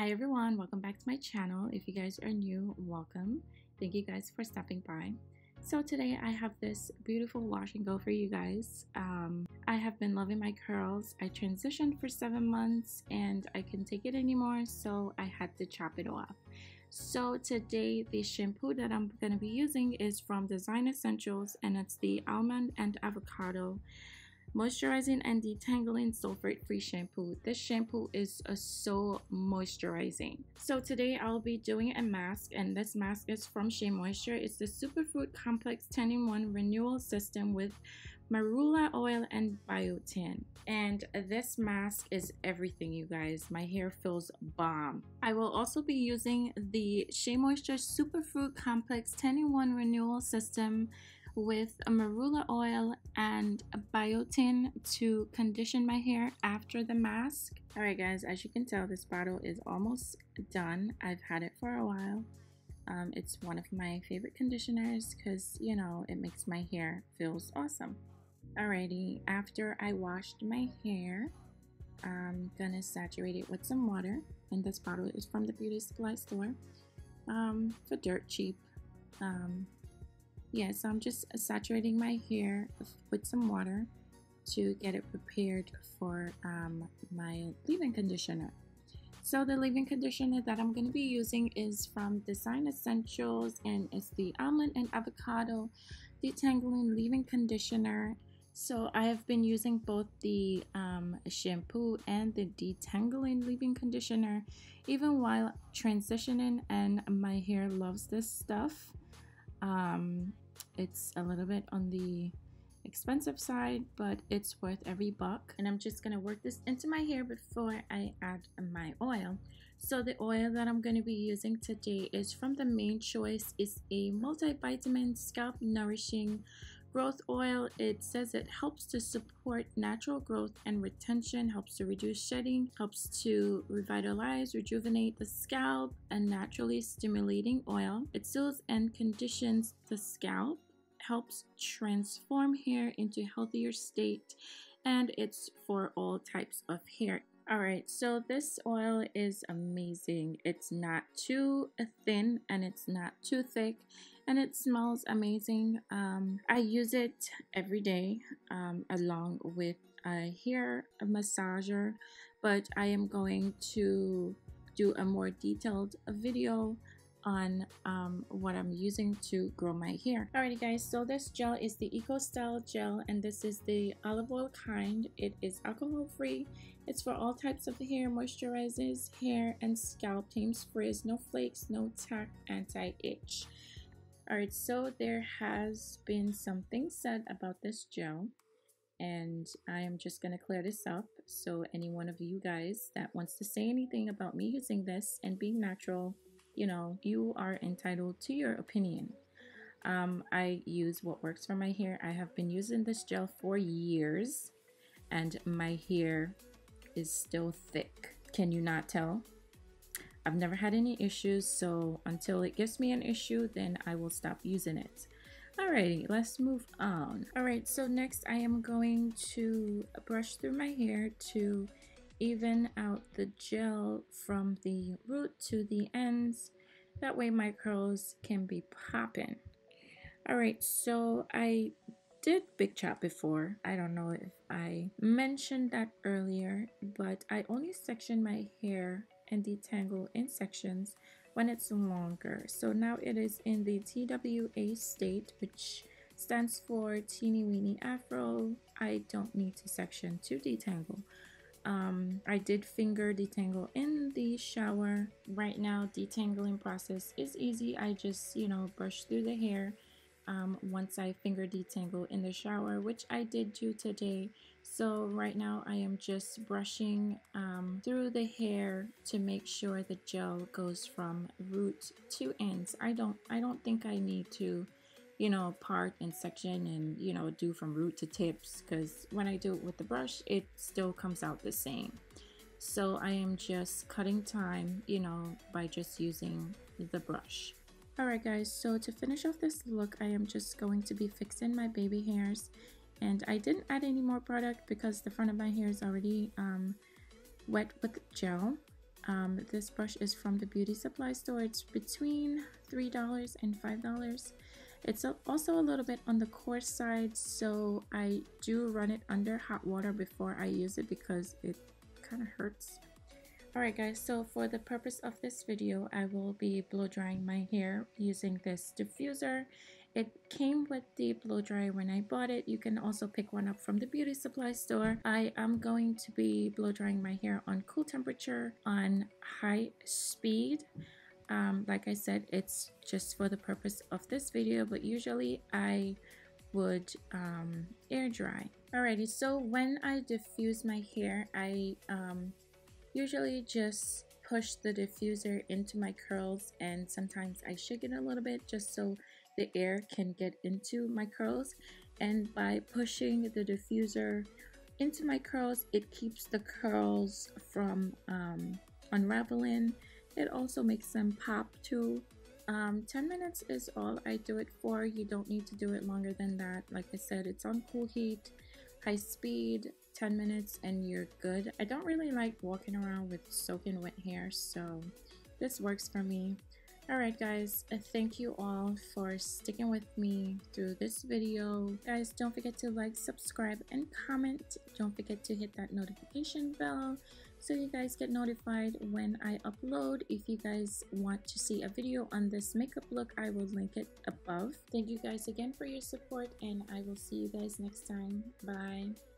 Hi everyone, welcome back to my channel. If you guys are new, welcome. Thank you guys for stopping by. So today I have this beautiful wash and go for you guys. I have been loving my curls. I transitioned for 7 months and I couldn't take it anymore, so I had to chop it off. So today the shampoo that I'm going to be using is from Design Essentials, and it's the almond and avocado moisturizing and detangling sulfate-free shampoo. This shampoo is so moisturizing. So today I'll be doing a mask, and this mask is from Shea Moisture. It's the Superfood Complex 10-in-1 Renewal System with marula oil and biotin. And this mask is everything, you guys. My hair feels bomb. I will also be using the Shea Moisture Superfood Complex 10-in-1 Renewal System with a marula oil and a biotin to condition my hair after the mask. Alright guys, as you can tell, this bottle is almost done. I've had it for a while. It's one of my favorite conditioners because, you know, it makes my hair feels awesome. Alrighty, after I washed my hair, I'm gonna saturate it with some water, and this bottle is from the beauty supply store for dirt cheap. Yeah, so I'm just saturating my hair with some water to get it prepared for my leave-in conditioner. So the leave-in conditioner that I'm going to be using is from Design Essentials, and it's the Almond and Avocado Detangling Leave-in Conditioner. So I have been using both the shampoo and the detangling leave-in conditioner even while transitioning, and my hair loves this stuff. It's a little bit on the expensive side, but it's worth every buck. And I'm just gonna work this into my hair before I add my oil. So the oil that I'm going to be using today is from the Main Choice. It's a multivitamin scalp nourishing growth oil. It says it helps to support natural growth and retention, helps to reduce shedding, helps to revitalize, rejuvenate the scalp, a naturally stimulating oil. It soothes and conditions the scalp, helps transform hair into a healthier state, and it's for all types of hair. Alright, so this oil is amazing. It's not too thin and it's not too thick, and it smells amazing. I use it every day along with a hair massager, but I am going to do a more detailed video on what I'm using to grow my hair. Alrighty guys, so this gel is the Eco Style gel, and this is the olive oil kind. It is alcohol free. It's for all types of hair, moisturizes hair and scalp, tames frizz, no flakes, no tack, anti-itch. Alright, so there has been something said about this gel, and I am just going to clear this up. So any one of you guys that wants to say anything about me using this and being natural, you know, you are entitled to your opinion. I use what works for my hair. I have been using this gel for years, and my hair is still thick. Can you not tell? I've never had any issues, so until it gives me an issue, then I will stop using it. Alrighty, let's move on. Alright, so next I am going to brush through my hair to even out the gel from the root to the ends. That way my curls can be popping. Alright, so I did big chop before. I don't know if I mentioned that earlier, but I only section my hair and detangle in sections when it's longer. So now it is in the TWA state, which stands for teeny weeny afro. I don't need to section to detangle. I did finger detangle in the shower. Right now detangling process is easy. I just, you know, brush through the hair once I finger detangle in the shower, which I did do today. So right now I am just brushing through the hair to make sure the gel goes from root to ends. I don't think I need to, you know, part and section and, you know, do from root to tips, because when I do it with the brush it still comes out the same. So I am just cutting time, you know, by just using the brush. Alright guys, so to finish off this look, I am just going to be fixing my baby hairs, and I didn't add any more product because the front of my hair is already wet with gel. This brush is from the beauty supply store. It's between $3 and $5. It's also a little bit on the coarse side, so I do run it under hot water before I use it because it kind of hurts. Alright guys, so for the purpose of this video, I will be blow drying my hair using this diffuser. It came with the blow dryer when I bought it. You can also pick one up from the beauty supply store. I am going to be blow drying my hair on cool temperature on high speed. Like I said, it's just for the purpose of this video, but usually I would air dry. Alrighty, so when I diffuse my hair, I usually just push the diffuser into my curls, and sometimes I shake it a little bit just so the air can get into my curls. And by pushing the diffuser into my curls, it keeps the curls from unraveling. It also makes them pop too. 10 minutes is all I do it for. You don't need to do it longer than that. Like I said, it's on cool heat, high speed, 10 minutes and you're good. I don't really like walking around with soaking wet hair, so this works for me. Alright guys, thank you all for sticking with me through this video. Guys, don't forget to like, subscribe, and comment. Don't forget to hit that notification bell so you guys get notified when I upload. If you guys want to see a video on this makeup look, I will link it above. Thank you guys again for your support, and I will see you guys next time. Bye.